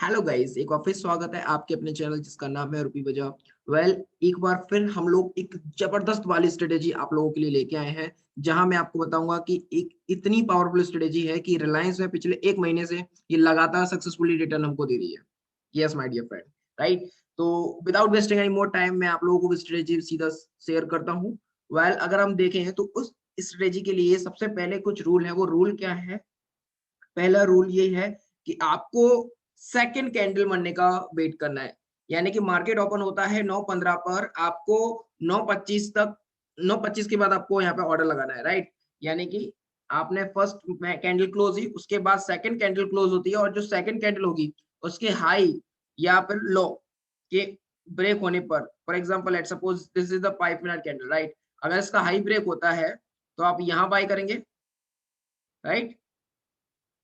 Hello guys, एक और फिर स्वागत है आपके अपने चैनल जिसका नाम है रुपी बजाओ। एक बार फिर हम लोग एक जबरदस्त वाली स्ट्रेटेजी आप लोगों के लिए लेके आए हैं, जहां मैं आपको बताऊंगा कि एक इतनी पावरफुल स्ट्रेटेजी है कि रिलायंस में पिछले एक महीने से ये लगातार सक्सेसफुली रिटर्न हमको दे रही है। Yes my dear friend, right. तो without wasting any more time मैं आप लोगों को स्ट्रेटेजी सीधा शेयर करता हूँ। अगर हम देखें तो उस स्ट्रेटेजी के लिए सबसे पहले कुछ रूल है। वो रूल क्या है? पहला रूल ये है कि आपको सेकंड कैंडल बनने का वेट करना है। यानी कि मार्केट ओपन होता है 9:15 पर, आपको 9:25 तक, 9:25 के बाद आपको यहाँ पे ऑर्डर लगाना है, राइट। यानी कि आपने फर्स्ट कैंडल क्लोज हुई, उसके बाद सेकंड कैंडल क्लोज होती है और जो सेकंड कैंडल होगी उसके हाई या फिर लो के ब्रेक होने पर, for example let's suppose this is the 5 minute candle, right. अगर इसका हाई ब्रेक होता है तो आप यहाँ बाय करेंगे, राइट।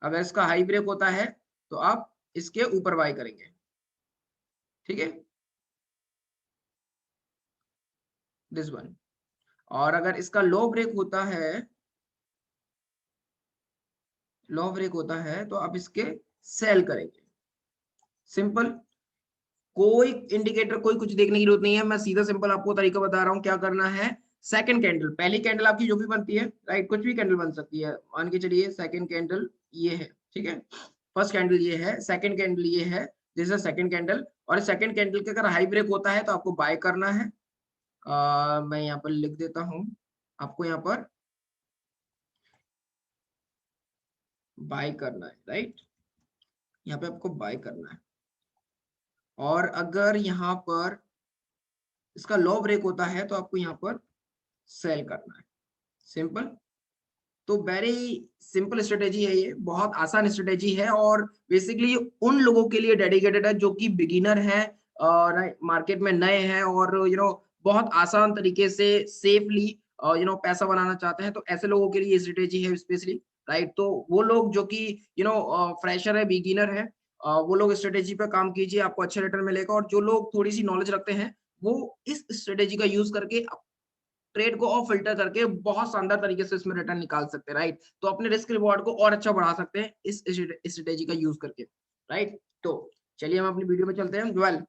अगर इसका हाई ब्रेक होता है तो आप इसके ऊपर बाय करेंगे, ठीक है, दिस वन। और अगर इसका लो ब्रेक होता है, लो ब्रेक होता है तो आप इसके सेल करेंगे। सिंपल। कोई इंडिकेटर, कोई कुछ देखने की जरूरत नहीं है। मैं सीधा सिंपल आपको तरीका बता रहा हूँ क्या करना है। सेकंड कैंडल, पहली कैंडल आपकी जो भी बनती है, राइट, कुछ भी कैंडल बन सकती है। मान के चलिए सेकंड कैंडल ये है, ठीक है। फर्स्ट कैंडल ये है, सेकंड कैंडल ये है, दिस इज सेकंड कैंडल। और सेकंड कैंडल के अगर हाई ब्रेक होता है तो आपको बाय करना है। मैं यहाँ पर लिख देता हूँ, आपको यहाँ पर बाय करना है, राइट। यहाँ पे आपको बाय करना है। और अगर यहाँ पर इसका लो ब्रेक होता है तो आपको यहाँ पर सेल करना है। सिंपल। तो वेरी सिंपल स्ट्रेटेजी है, ये बहुत आसान स्ट्रेटेजी है और बेसिकली उन लोगों के लिए डेडिकेटेड है जो कि बिगिनर है और मार्केट में नए हैं और बहुत आसान तरीके से सेफली पैसा बनाना चाहते हैं। तो ऐसे लोगों के लिए ये स्ट्रेटेजी है स्पेशली, राइट। तो वो लोग जो कि फ्रेशर है, बिगिनर है, वो लोग स्ट्रेटेजी पे काम कीजिए, आपको अच्छा रिटर्न मिलेगा। और जो लोग थोड़ी सी नॉलेज रखते हैं वो इस स्ट्रेटेजी का यूज करके ट्रेड को और फिल्टर करके बहुत शानदार तरीके से इसमें रिटर्न निकाल सकते हैं, राइट। तो अपने रिस्क रिवॉर्ड को और अच्छा बढ़ा सकते हैं इस स्ट्रेटेजी का यूज करके, राइट। तो चलिए हम अपनी वीडियो में चलते हैं।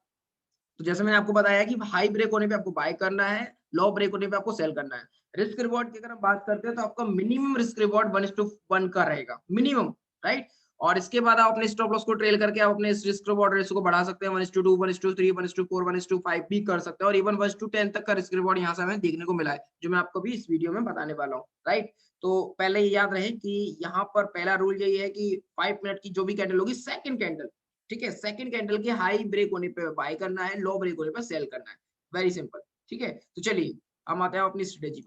तो जैसे मैंने आपको बताया कि हाई ब्रेक होने पे आपको बाय करना है, लो ब्रेक होने पे आपको सेल करना है। रिस्क रिवॉर्ड की अगर हम बात करते हैं तो आपका मिनिमम रिस्क रिवॉर्ड 1:1 का रहेगा, मिनिमम, राइट। और इसके बाद आप अपने स्टॉप लॉस को ट्रेल करके आप अपने रिस्क रिवॉर्ड रेशो को बढ़ा सकते हैं। 1:2, 1:3, 1:4, 1:5 भी कर सकते हैं और इवन 1:10 तक का रिस्क रिवॉर्ड यहाँ से हमें देखने को मिला है, जो मैं आपको भी इस वीडियो में बताने वाला हूँ, राइट। तो पहले ये याद रहे कि यहाँ पर पहला रूल यही है कि 5 मिनट की जो भी कैंडल होगी, सेकंड कैंडल, ठीक है, सेकंड कैंडल के हाई ब्रेक होने पे बाय करना है, लो ब्रेक होने पे सेल करना है। वेरी सिंपल, ठीक है। तो चलिए हम आते हैं अपनी स्ट्रेटेजी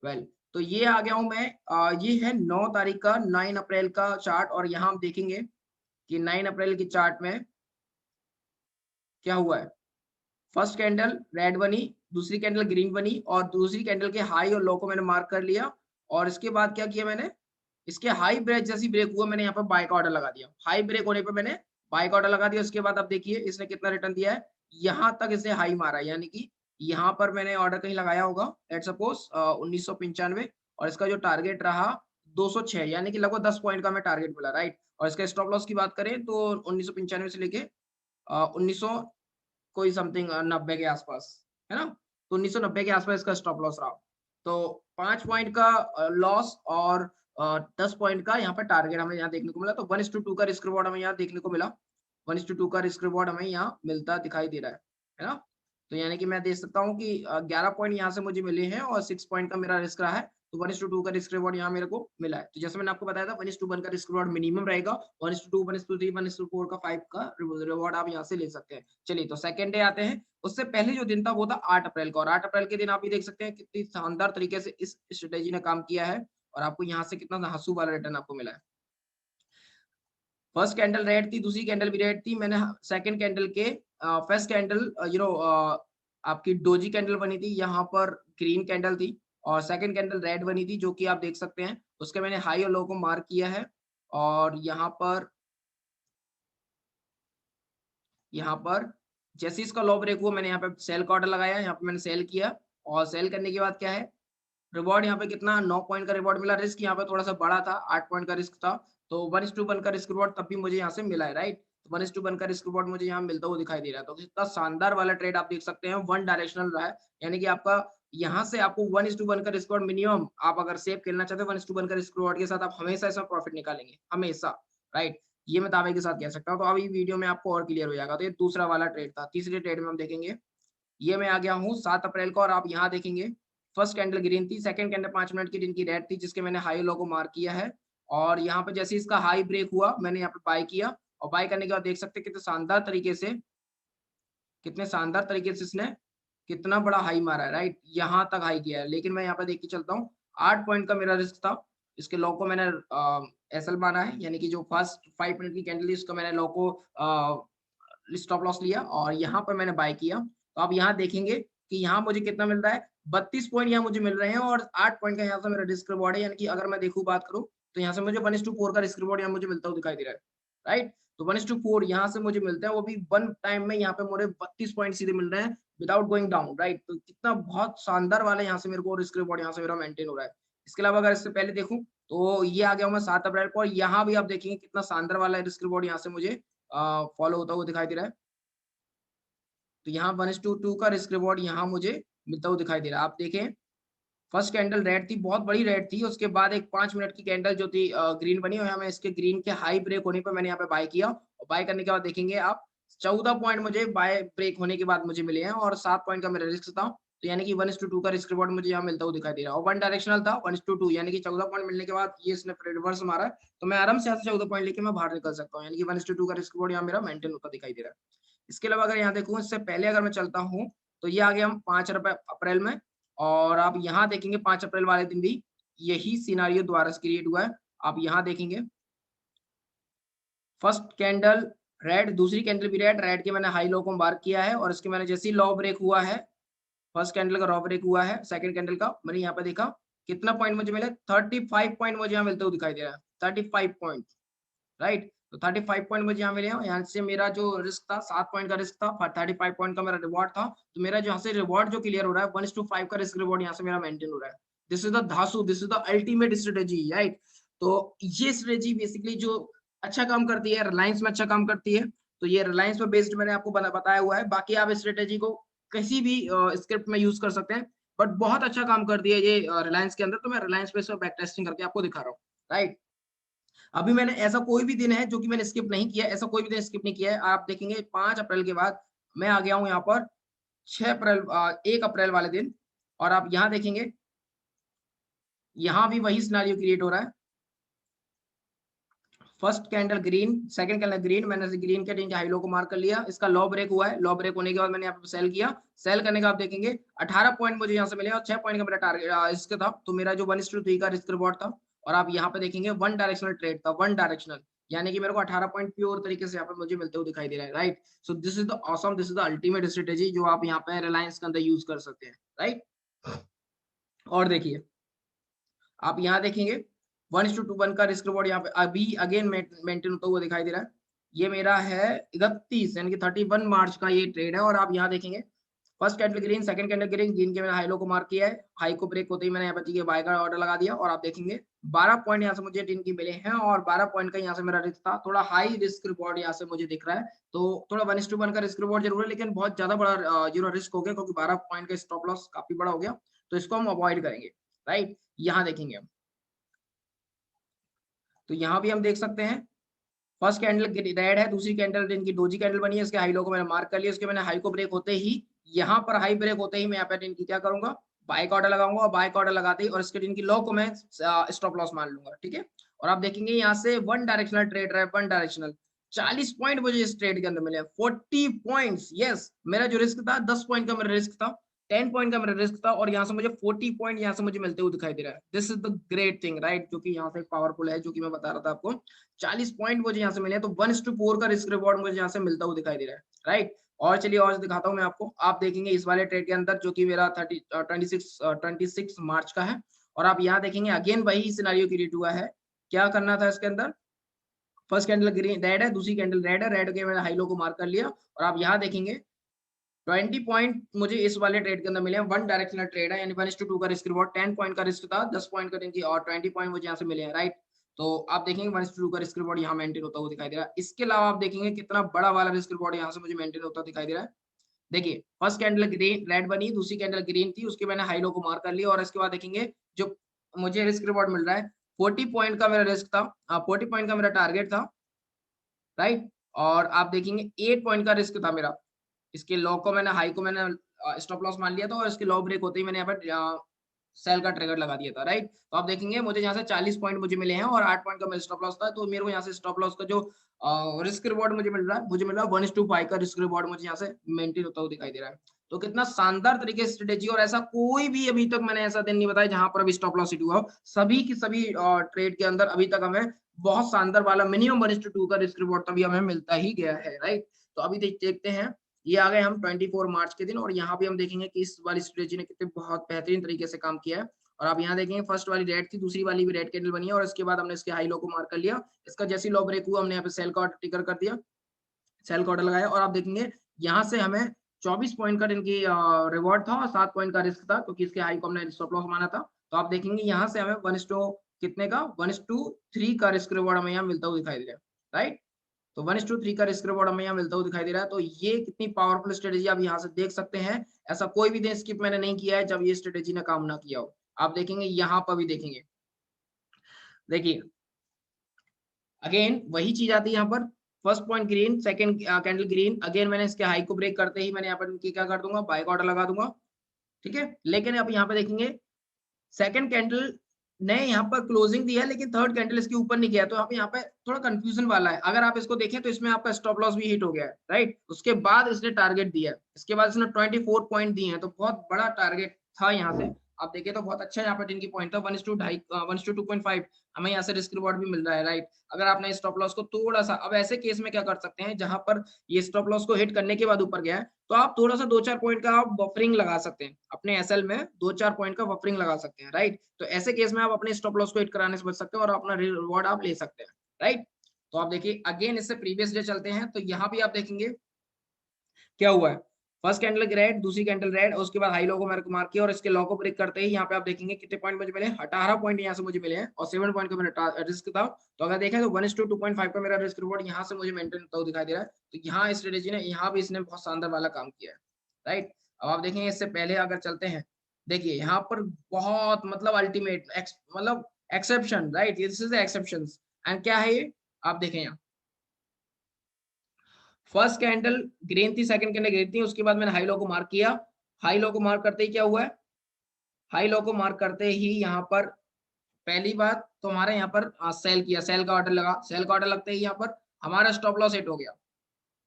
पर। तो ये आ गया हूं मैं। ये है 9 तारीख का, 9 अप्रैल का चार्ट। और यहाँ हम देखेंगे कि 9 अप्रैल के चार्ट में क्या हुआ है। फर्स्ट कैंडल रेड बनी, दूसरी कैंडल ग्रीन बनी और दूसरी कैंडल के हाई और लो को मैंने मार्क कर लिया। और इसके बाद क्या किया मैंने, इसके हाई ब्रेक जैसी ब्रेक हुआ, मैंने यहाँ पे बाय का ऑर्डर लगा दिया। हाई ब्रेक होने पे मैंने बाय का ऑर्डर लगा दिया। उसके बाद आप देखिए इसने कितना रिटर्न दिया है, यहाँ तक इसने हाई मारा है। यानी कि यहाँ पर मैंने ऑर्डर कहीं लगाया होगा, लेट्स सपोज 1995, और इसका जो टारगेट रहा 206, यानी कि लगभग 10 पॉइंट का मैं टारगेट मिला, राइट। और इसका स्टॉप लॉस की बात करें तो 1995 से लेके 1900 कोई समथिंग 90 के आसपास, है ना। तो 1990 के आसपास इसका स्टॉप लॉस रहा। तो 5 पॉइंट का लॉस और 10 पॉइंट का यहाँ पर टारगेट हमें यहाँ देखने को मिला। तो 1:2 का रिस्क रिवॉर्ड हमें यहाँ देखने को मिला। 1:2 का रिस्क रिवॉर्ड हमें यहाँ मिलता दिखाई दे रहा है ना। तो यानी कि मैं देख सकता हूँ कि 11 पॉइंट यहाँ से मुझे मिले हैं और 6 पॉइंट का मेरा रिस्क रहा है। तो 1:2 का रिस्क रिवॉर्ड यहाँ मेरे को मिला है। तो जैसे मैंने आपको बताया था 1:1 का रिस्क रिवॉर्ड मिनिमम रहेगा। 1:2, 1:3, 1:4 का 5 का रिवॉर्ड आप यहाँ से ले सकते हैं। चलिए तो सेकंड डे आते हैं। उससे पहले जो दिन था वो था 8 अप्रैल का। और 8 अप्रैल के दिन आप ये देख सकते हैं कितनी शानदार तरीके से इस स्ट्रेटेजी ने काम किया है और आपको यहाँ से कितना धांसू वाला रिटर्न आपको मिला है। फर्स्ट कैंडल रेड थी, दूसरी कैंडल भी रेड थी। मैंने सेकंड कैंडल के फर्स्ट कैंडल आपकी डोजी कैंडल बनी थी, यहाँ पर ग्रीन कैंडल थी। और सेकंड कैंडल रेड बनी थी, जो कि आप देख सकते हैं। उसके मैंने हाई और लो को मार्क किया है। और यहाँ पर जैसे इसका लो ब्रेक हुआ, मैंने यहाँ पे सेल का ऑर्डर लगाया, यहाँ पे मैंने सेल किया। और सेल करने के बाद क्या है, रिवॉर्ड यहाँ पे कितना 9 पॉइंट का रिवॉर्ड मिला। रिस्क यहाँ पे थोड़ा सा बड़ा था, 8 पॉइंट का रिस्क था। तो 1:1 का रिस्क रिवॉर्ड तब भी मुझे यहाँ से मिला है, राइट। तो 1:1 का रिस्क रिवॉर्ड मुझे यहाँ मिलता हुआ दिखाई दे रहा है। तो कितना शानदार वाला ट्रेड आप देख सकते हैं, वन डायरेक्शनल रहा है, यानी कि आपका यहाँ से आपको 1:1 का रिस्क रिवॉर्ड मिनिमम, आप अगर सेफ खेलना चाहते हो 1:1 का रिस्क रिवॉर्ड के साथ आप हमेशा इसमें प्रॉफिट निकालेंगे, हमेशा, राइट? ये मैं दावे के साथ कह सकता हूँ। तो अभी वीडियो में आपको और क्लियर हो जाएगा। तो ये दूसरा वाला ट्रेड था। तीसरे ट्रेड में हम देखेंगे, ये मैं आ गया हूँ 7 अप्रैल को, और आप यहाँ देखेंगे फर्स्ट कैंडल ग्रीन थी, सेकंड कैंडल 5 मिनट की दिन की रेड थी, जिसके मैंने हाई लो को मार्क किया है। और यहाँ पे जैसे इसका हाई ब्रेक हुआ, मैंने यहाँ पे बाय किया, और बाय करने के बाद देख सकते हैं कितने शानदार तरीके से इसने कितना बड़ा हाई मारा है, राइट? यहाँ तक हाई किया है। लेकिन मैं यहाँ पे देख के चलता हूँ, 8 पॉइंट का मेरा रिस्क था। इसके लो को मैंने एसएल माना है, यानी कि जो फर्स्ट 5 मिनट की कैंडल थी उसका मैंने लो को स्टॉप लॉस लिया, और यहाँ पर मैंने बाय किया। तो आप यहाँ देखेंगे कि यहाँ मुझे कितना मिल रहा है, 32 पॉइंट यहाँ मुझे मिल रहे हैं, और 8 पॉइंट का यहाँ से मेरा रिस्क रिवॉर्ड है। यानी कि अगर मैं देखूँ, बात करूँ, तो यहाँ से मुझे 1:4 का रिस्क रिवॉर्ड यहाँ मुझे मिलता हुआ दिखाई दे रहा है, राइट? तो 1:4 यहाँ से मुझे मिलता है, वो भी वन टाइम में यहाँ पे मुझे 32 पॉइंट सीधे मिल रहे हैं विदाउट गोइंग डाउन, राइट? तो कितना बहुत शानदार वाला यहाँ से मेरे को रिस्क रिवॉर्ड यहाँ से मेरा मेंटेन हो रहा है। इसके अलावा अगर इससे पहले देखूं, तो ये आ गया हूं मैं 7 अप्रैल को, और यहाँ भी आप देखेंगे कितना शानदार वाला रिस्क रिवॉर्ड यहाँ से मुझे फॉलो होता हुआ दिखाई दे रहा है। तो यहाँ 1:2 का रिस्क रिवॉर्ड यहाँ मुझे मिलता हुआ दिखाई दे रहा है। आप देखें, फर्स्ट कैंडल रेड थी, बहुत बड़ी रेड थी, उसके बाद एक 5 मिनट की कैंडल जो थी ग्रीन बनी, और यहाँ मैं इसके ग्रीन के हाई ब्रेक होने पर मैंने यहाँ पे बाय किया, और बाय करने के बाद देखेंगे आप 14 पॉइंट मुझे बाय ब्रेक होने के बाद मुझे मिले हैं, और 7 पॉइंट का मेरा रिस्क था। तो यानी कि 1:2 का रिस्क रिवॉर्ड मुझे यहाँ मिलता हुआ दिखाई दे रहा है, और वन डायरेक्शनल था 1:2, यानी कि 14 पॉइंट मिलने के बाद ये इसने रिवर्स मारा है, तो मैं आराम से यहाँ से 14 पॉइंट लेके मैं बाहर निकल सकता हूँ, यानी कि 1:2 का रिस्क रिवॉर्ड यहाँ मेरा मेंटेन होता दिखाई दे रहा है। इसके अलावा अगर यहाँ देखूँ, इससे पहले अगर मैं चलता हूँ, तो ये आ गया हम 5 अप्रैल में, और आप यहाँ देखेंगे 5 अप्रैल वाले दिन भी यही सिनारियो दोबारा से क्रिएट हुआ है। आप यहाँ देखेंगे फर्स्ट कैंडल रेड, दूसरी कैंडल भी रेड, रेड के मैंने हाई लो को मार्क किया है, और इसके मैंने जैसे ही लो ब्रेक हुआ है, फर्स्ट कैंडल का लो ब्रेक हुआ है, सेकंड कैंडल का, मैंने यहाँ पे देखा कितना पॉइंट मुझे मिले, 35 पॉइंट मुझे यहाँ मिलते हुए दिखाई दे रहा है, 35 पॉइंट, राइट? तो 35 पॉइंट मुझे यहाँ मिले हैं, यहाँ से मेरा जो रिस्क था 7 पॉइंट का रिस्क था, 35 पॉइंट का मेरा रिवॉर्ड था। तो मेरा यहाँ से रिवॉर्ड जो क्लियर हो रहा है, 1:5 का रिस्क रिवॉर्ड यहाँ से मेरा मेंटेन हो रहा है। दिस इज द धासु, this is the ultimate strategy, right? तो ये स्ट्रेटेजी बेसिकली जो अच्छा काम करती है, रिलायंस में अच्छा काम करती है। तो ये रिलायंस पे बेस्ड मैंने आपको बताया हुआ है। बाकी आप स्ट्रेटेजी को किसी भी स्क्रिप्ट में यूज कर सकते हैं, बट बहुत अच्छा काम करती है ये रिलायंस के अंदर। तो मैं रिलायंस पे इसको बैक टेस्टिंग करके आपको दिखा रहा हूँ, राइट? अभी मैंने ऐसा कोई भी दिन है जो कि मैंने स्किप नहीं किया, ऐसा कोई भी दिन स्किप नहीं किया है। आप देखेंगे 5 अप्रैल के बाद मैं आ गया हूँ यहाँ पर 1 अप्रैल वाले दिन, और आप यहाँ देखेंगे यहाँ भी वही सिनेरियो क्रिएट हो रहा है। First candle green, second candle green, मैंने ग्रीन के दिन हाई लो को मार्क कर लिया, इसका लो ब्रेक हुआ है, लो ब्रेक होने के बाद मैंने यहाँ पे सेल किया, सेल करने का आप देखेंगे 18 पॉइंट मुझे यहाँ से मिले, और 6 पॉइंट का मेरा टारगेट इसका था। तो मेरा जो 1:3 का रिस्क रिवॉर्ड था, और आप यहाँ पे देखेंगे वन डायरेक्शनल ट्रेड था, वन डायरेक्शनल, यानी कि मेरे को 18 पॉइंट प्योर तरीके से यहाँ पे मुझे मिलते हुए दिखाई दे रहा है, right? So this is the awesome, this is the ultimate strategy जो आप यहाँ पे रिलायंस के अंदर यूज कर सकते हैं, राइट? और देखिए, आप यहाँ देखेंगे 1:1 का रिस्क रिवॉर्ड यहाँ पे अभी अगेन मेंटेन होता हुआ दिखाई दे रहा है। ये मेरा है 31 यानी कि 31 मार्च का ये ट्रेड है, और आप यहाँ देखेंगे first candle green, second candle green, green के मैंने हाई लो को मार्क किया है, हाई को ब्रेक होते ही मैंने यहाँ पे बाय का ऑर्डर लगा दिया, और आप देखेंगे 12 पॉइंट यहाँ से मुझे दिन की मिले हैं, और 12 पॉइंट का यहाँ से मेरा रिस्क था। थोड़ा हाई रिस्क रिवॉर्ड यहाँ से मुझे दिख रहा है, तो थोड़ा 1:1 का रिस्क रिवॉर्ड जरूर है, लेकिन बहुत ज्यादा बड़ा रिस्क हो गया, क्योंकि 12 पॉइंट का स्टॉप लॉस काफी बड़ा हो गया, तो इसको हम अवॉइड करेंगे, राइट? यहाँ देखेंगे हम, तो यहाँ भी हम देख सकते हैं फर्स्ट कैंडल रेड है, दूसरी कैंडल दिन की डोजी कैंडल बनी है, इसके हाई लो को मैंने मार्क कर लिया, उसके मैंने हाई को ब्रेक होते ही, यहाँ पर हाई ब्रेक होते ही मैं यहाँ पे दिन की क्या करूंगा, बाय का ऑर्डर लगाऊंगा, और बाय का ऑर्डर लगाते ही और इसके दिन की लो को मैं स्टॉप लॉस मान लूंगा, ठीक है? और आप देखेंगे यहाँ से वन डायरेक्शनल ट्रेड रहा है, वन डायरेक्शनल 40 पॉइंट मुझे इस ट्रेड के अंदर मिले, 40 पॉइंट्स, यस। मेरा जो रिस्क था 10 पॉइंट का मेरा रिस्क था, 10 पॉइंट का मेरा रिस्क था, और यहाँ से मुझे 40 पॉइंट यहाँ से मुझे मिलते हुए दिखाई दे रहा है। This is the great thing, right? जो कि यहाँ से पावरफुल है, जो कि मैं बता रहा था आपको, 40 पॉइंट मुझे यहाँ से मिले, तो 1:4 का रिस्क रिवॉर्ड मुझे यहाँ से मिलता हुआ दिखाई दे रहा है, राइट? और चलिए और दिखाता हूँ मैं आपको। आप देखेंगे इस वाले ट्रेड के अंदर जो कि मेरा 26 मार्च का है, और आप यहाँ देखेंगे अगेन वही सिनेरियो क्रिएट हुआ है। क्या करना था इसके अंदर, फर्स्ट कैंडल ग्रीन रेड है, दूसरी कैंडल रेड है, रेड के मैंने हाई लो को मार्क कर लिया, और आप यहाँ देखेंगे 20 पॉइंट मुझे इस वाले ट्रेड के अंदर मिले हैं, वन डायरेक्शनल ट्रेड है, यानी 1:2 का रिस्क रिवॉर्ड, 10 पॉइंट का रिस्क था, 10 पॉइंट का दिन की, और 20 पॉइंट मुझे यहाँ से मिले हैं, राइट? तो आप देखेंगे 1:2 का रिस्क रिवॉर्ड यहाँ मेंटेन होता हुआ दिखाई दे रहा है। इसके अलावा आप देखेंगे कितना बड़ा वाला रिस्क रिवॉर्ड यहाँ से मुझे मेंटेन होता दिखाई दे रहा है। देखिए फर्स्ट कैंडल ग्रीन रेड बनी, दूसरी कैंडल ग्रीन थी, उसके मैंने हाई लो को मार्क कर लिया और इसके बाद देखेंगे जो मुझे रिस्क रिवॉर्ड मिल रहा है 40 पॉइंट का मेरा रिस्क था, 40 पॉइंट का मेरा टारगेट था, राइट। और आप देखेंगे 8 पॉइंट का रिस्क था मेरा। इसके लो को मैंने हाई को मैंने स्टॉप लॉस मान लिया था और इसके लो ब्रेक होते ही मैंने यहाँ पर सेल का ट्रिगर लगा दिया था, राइट। तो आप देखेंगे मुझे यहाँ से 40 पॉइंट मुझे मिले हैं और 8 पॉइंट का मेरा स्टॉप लॉस था, तो मेरे को यहाँ से स्टॉप लॉस का जो रिस्क रिवॉर्ड मुझे मिल रहा है, 1:5 का रिस्क रिवॉर्ड मुझे यहाँ से मेंटेन होता हुआ दिखाई दे रहा है। तो कितना शानदार तरीके से स्ट्रेटेजी, और ऐसा कोई भी अभी तक मैंने ऐसा दिन नहीं बताया जहां पर अभी स्टॉप लॉस हिट हुआ हो। सभी की सभी ट्रेड के अंदर अभी तक हमें बहुत शानदार वाला मिनिमम 1:2 का रिस्क रिवॉर्ड तभी हमें मिलता ही गया है, राइट। तो अभी देखते हैं, ये आ गए हम 24 मार्च के दिन, और यहाँ पे हम देखेंगे कि इस वाली स्ट्रेटेजी ने कितने बहुत बेहतरीन तरीके से काम किया है। और आप यहाँ देखेंगे फर्स्ट वाली रेड थी, दूसरी वाली भी रेड कैंडल बनी है, और इसके बाद हमने इसके हाई लो को मार्क कर लिया। इसका जैसे लो ब्रेक हुआ हमने यहाँ पे सेल का ट्रिगर कर दिया, सेल का ऑर्डर लगाया, और आप देखेंगे यहाँ से हमें 24 पॉइंट का इनकी रिवॉर्ड था और 7 पॉइंट का रिस्क था, क्योंकि इसके हाई को हमने स्टॉप लॉस माना था। तो आप देखेंगे यहाँ से हमें 1:कितने का 1:3 का रिस्क रिवॉर्ड हमें यहाँ मिलता हुआ दिखाई दे रहा है, राइट। तो 1:3 का रिस्क रिवॉर्ड हमें यहाँ मिलता हुआ दिखाई दे रहा है। तो ये कितनी पावरफुल स्ट्रेटेजी आप यहाँ से देख सकते हैं। ऐसा कोई भी दिन स्किप मैंने नहीं किया है जब ये स्ट्रेटेजी ने काम ना किया हो। आप देखेंगे यहाँ पर भी देखेंगे, देखिए अगेन वही चीज आती है यहाँ पर, first point green, second candle green, again मैंने इसके हाई को ब्रेक करते ही मैंने यहाँ पर क्या कर दूंगा, बाय का ऑर्डर लगा दूंगा, ठीक है। लेकिन अब यहाँ पे देखेंगे सेकंड कैंडल ने यहाँ पर क्लोजिंग दी है, लेकिन थर्ड कैंडल इसके ऊपर नहीं गया, तो आप यहाँ पे थोड़ा कंफ्यूजन वाला है। अगर आप इसको देखें तो इसमें आपका स्टॉप लॉस भी हिट हो गया है, राइट। उसके बाद इसने टारगेट दिया है, इसके बाद इसने 24 पॉइंट दिए हैं, तो बहुत बड़ा टारगेट था यहाँ से। आप देखिए तो बहुत अच्छा यहाँ पर इनकी पॉइंट था 1:2.5 हमें यहाँ से रिस्क रिवॉर्ड भी मिल रहा है, राइट। अगर आपने स्टॉप लॉस को थोड़ा सा, अब ऐसे केस में क्या कर सकते हैं जहां पर ये स्टॉप लॉस को हिट करने के बाद ऊपर गया है, तो आप थोड़ा सा 2-4 पॉइंट का आप बफरिंग लगा सकते हैं अपने एसएल में, 2-4 पॉइंट का बफरिंग लगा सकते हैं, राइट। तो ऐसे केस में आप अपने स्टॉप लॉस को हिट कराने से बच सकते हैं और अपना रिवॉर्ड आप ले सकते हैं, राइट। तो आप देखिए अगेन इससे प्रीवियस डे चलते हैं, तो यहाँ भी आप देखेंगे क्या हुआ है, फर्स्ट कैंडल रेड, दूसरी कैंडल रेड, उसके बाद हाई लो को मैंने मार्क किया और इसके लो को ब्रेक करते ही यहाँ पे आप देखेंगे कितने पॉइंट मुझे मिले, 18 पॉइंट यहाँ से मुझे मिले हैं और 7 पॉइंट का मेरा रिस्क था। तो अगर देखें तो 1:2.5 का मेरा रिस्क रिवॉर्ड यहाँ से मुझे मेंटेन होता हुआ दिखाई दे रहा है। तो यहाँ स्ट्रेटेजी ने यहाँ भी इसने बहुत शानदार वाला काम किया है, राइट। अब आप देखेंगे इससे पहले अगर चलते हैं, देखिए यहाँ पर बहुत मतलब अल्टीमेट मतलब exception, right, this is exception. And क्या है ये, आप देखें यहाँ फर्स्ट कैंडल ग्रीन थी, सेकंड कैंडल ग्रीन थी, उसके बाद मैंने हाई लो को मार्क किया, हाई लो को मार्क करते ही क्या हुआ है, हाई लो को मार्क करते ही यहाँ पर पहली बात तो हमारे यहाँ पर सेल किया, सेल का ऑर्डर लगा, सेल का ऑर्डर लगते ही यहाँ पर हमारा स्टॉप लॉस हिट हो गया,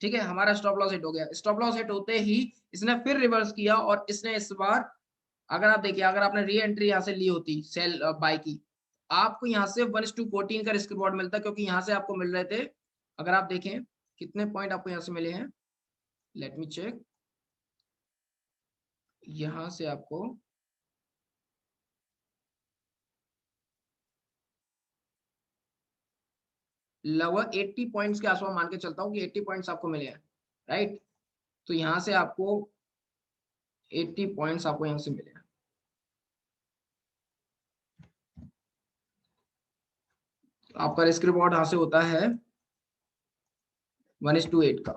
ठीक है, हमारा स्टॉप लॉस हिट हो गया। स्टॉप लॉस हिट होते ही इसने फिर रिवर्स किया और इसने इस बार, अगर आप देखिए अगर आपने री एंट्री यहाँ से ली होती सेल बाय की, आपको यहाँ से 1:14 का रिस्क रिवॉर्ड मिलता, क्योंकि यहाँ से आपको मिल रहे थे, अगर आप देखें कितने पॉइंट आपको यहाँ से मिले हैं, लेट मी चेक, यहाँ से आपको लगभग 80 पॉइंट्स के आसपास मान के चलता हूँ कि 80 पॉइंट्स आपको मिले हैं, राइट। तो यहाँ से आपको 80 पॉइंट्स आपको यहाँ से मिले हैं। आपका रिस्क रिवॉर्ड यहाँ से होता है 1:8 का,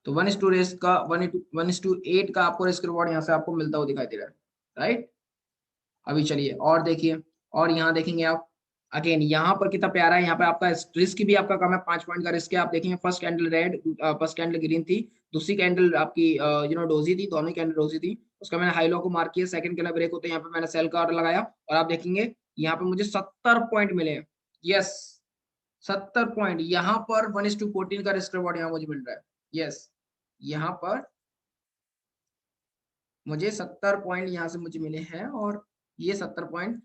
तो 1:8 का आपको रिस्क रिवॉर्ड यहाँ से आपको मिलता हुआ दिखाई दे रहा है, राइट। अभी चलिए और देखिए, और यहाँ देखेंगे आप अगेन यहाँ पर कितना प्यारा है, यहाँ पे आपका रिस्क भी आपका कम है, 5 पॉइंट का रिस्क है। आप देखेंगे first candle red, first candle green थी, दूसरी कैंडल आपकी डोजी थी, दोनों कैंडल डोजी थी, उसका मैंने हाई लो को मार्क किया, सेकंड कैंडल ब्रेक होते हैं यहाँ पे मैंने सेल का ऑर्डर लगाया और आप देखेंगे यहाँ पे मुझे 70 पॉइंट मिले हैं, यस 70 पॉइंट। यहाँ पर 1:14 का रिस्क रिवॉर्ड यहाँ मुझे मिल रहा है, यस यहाँ पर मुझे 70 पॉइंट यहाँ से मुझे मिले हैं और ये 70 पॉइंट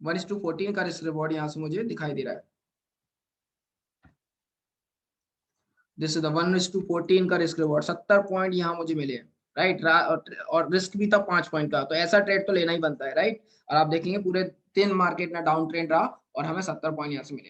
1:14 का रिस्क रिवॉर्ड यहाँ से मुझे दिखाई दे रहा है। दिस इज द 1:14 का रिस्क रिवॉर्ड, 70 पॉइंट यहाँ मुझे मिले हैं, राइट। और रिस्क भी था 5 पॉइंट का, तो ऐसा ट्रेड तो लेना ही बनता है, राइट। और आप देखेंगे पूरे 3 मार्केट में डाउन ट्रेंड रहा और हमें 70 पॉइंट यहाँ से मिले,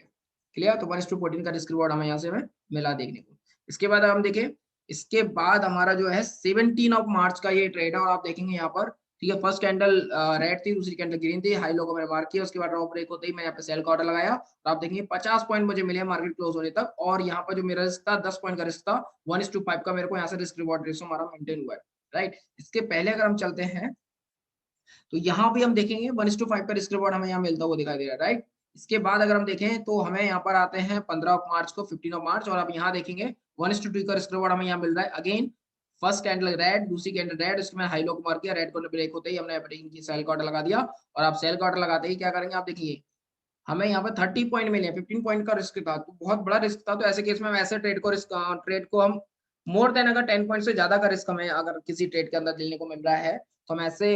क्लियर। तो 1:14 का रिस्क रिवॉर्ड हमें यहाँ से हमें मिला देखने को। इसके बाद हम देखें, इसके बाद हमारा जो है 17 ऑफ मार्च का ये ट्रेड है और आप देखेंगे यहाँ पर ठीक है, फर्स्ट कैंडल रेड थी, दूसरी कैंडल ग्रीन थी, हाई लो को मैंने मार्क किया, उसके बाद ड्रॉप ब्रेक होते ही मैं यहाँ पे सेल का ऑर्डर लगाया, तो आप देखेंगे 50 पॉइंट मुझे मिले मार्केट क्लोज होने तक। और यहाँ पर जो मेरा रिस्क था 10 पॉइंट का रिस्क था, 1:5 का मेरे को यहाँ से रिस्क रिवॉर्ड रेशो हमारा मेंटेन हुआ है, राइट। इसके पहले अगर हम चलते हैं तो यहाँ भी हम देखेंगे 1:5 का रिस्क रिवॉर्ड हमें यहाँ मिलता हुआ दिखाई दे रहा है, राइट। इसके बाद अगर हम देखें तो हमें यहाँ पर आते हैं 15 मार्च को, 15 मार्च, और अब यहाँ देखेंगे 1:2 का रिस्क रिवॉर्ड हमें यहाँ मिल रहा है। अगेन फर्स्ट कैंडल रेड, दूसरी कैंडल रेड, उसके में हाई लो को मार किया, रेड को ब्रेक होते ही हमने की सेल का ऑर्डर लगा दिया। और आप सेल का ऑर्डर लगाते ही क्या करेंगे, आप देखिए हमें यहाँ पर 30 पॉइंट मिले, 15 पॉइंट का रिस्क था, तो बहुत बड़ा रिस्क था। तो ऐसे केस में हम ऐसे ट्रेड को हम मोर देन अगर 10 पॉइंट से ज्यादा का रिस्क हमें अगर किसी ट्रेड के अंदर लेने को मिल रहा है तो हम ऐसे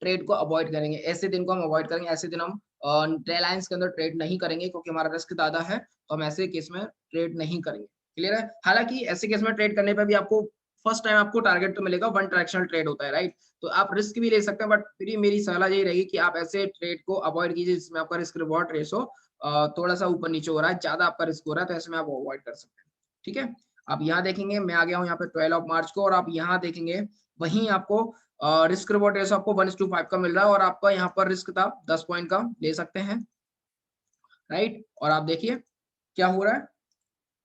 ट्रेड को अवॉइड करेंगे, ऐसे दिन को हम अवॉइड करेंगे, ऐसे दिन हम ट्रेल लाइंस के अंदर ट्रेड नहीं करेंगे क्योंकि हमारा रिस्क ज्यादा है, तो हम ऐसे केस में ट्रेड नहीं करेंगे। क्लियर है। हालांकि ऐसे केस में ट्रेड करने पर भी आपको फर्स्ट टाइम आपको टारगेट तो मिलेगा, वन डायरेक्शनल ट्रेड होता है, राइट। तो आप रिस्क भी ले सकते हैं, बट फिर मेरी सलाह यही रहेगी कि आप ऐसे ट्रेड को अवॉइड कीजिए जिसमें आपका रिस्क रिवॉर्ड रेशो थोड़ा सा ऊपर नीचे हो रहा है, ज्यादा आपका रिस्क हो रहा है, तो ऐसे में आप अवॉइड कर सकते हैं। ठीक है, आप यहाँ देखेंगे मैं आ गया हूँ यहाँ पे 12 मार्च को, और आप यहाँ देखेंगे वहीं आपको रिस्क रिवॉर्ड रेशो आपको 1:5 का मिल रहा है, और आपका यहाँ पर रिस्क था 10 पॉइंट का, ले सकते हैं, राइट। और आप देखिए क्या हो रहा है,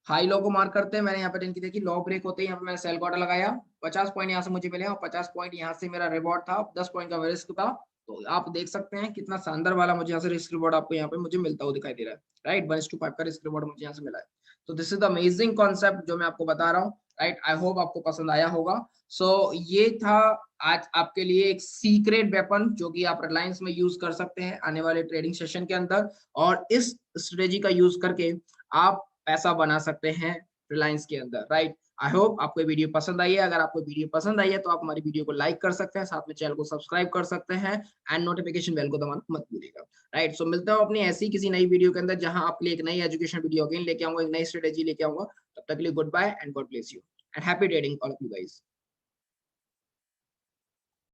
हाई लो को मार्क करते हैं, मैंने यहाँ पे इनकी देखी लो ब्रेक होते ही यहाँ पे मैंने सेल का ऑर्डर लगाया, 50 पॉइंट यहाँ से मुझे मिले, और 50 पॉइंट यहाँ से मेरा रिवॉर्ड था, 10 पॉइंट का रिस्क था। तो आप देख सकते हैं कितना शानदार वाला मुझे यहाँ से रिस्क रिवॉर्ड आपको यहाँ पे मुझे मिलता हुआ दिखाई दे रहा है, राइट। 1:5 का रिस्क रिवॉर्ड मुझे यहाँ से मिला है। तो this is the amazing concept जो मैं आपको बता रहा हूँ, राइट। आई होप आपको पसंद आया होगा। सो ये था आज आपके लिए एक सीक्रेट वेपन जो कि आप रिलायंस में यूज कर सकते हैं आने वाले ट्रेडिंग सेशन के अंदर, और इस स्ट्रेटेजी का यूज करके आप पैसा बना सकते हैं रिलायंस के अंदर, राइट। आई होप आपको वीडियो पसंद आई है। अगर आपको वीडियो पसंद आई है तो आप हमारी वीडियो को लाइक कर सकते हैं, साथ में चैनल को सब्सक्राइब कर सकते हैं, एंड नोटिफिकेशन बेल को दबाना मत भूलिएगा, राइट। सो मिलता हूं अपनी ऐसी किसी नई वीडियो के अंदर जहां आपके लिए एक नई एजुकेशन वीडियो अगेन लेके आऊंगा, एक नई स्ट्रेटेजी लेके आऊंगा। तब तक के लिए good bye and God bless you and happy trading all of you guys.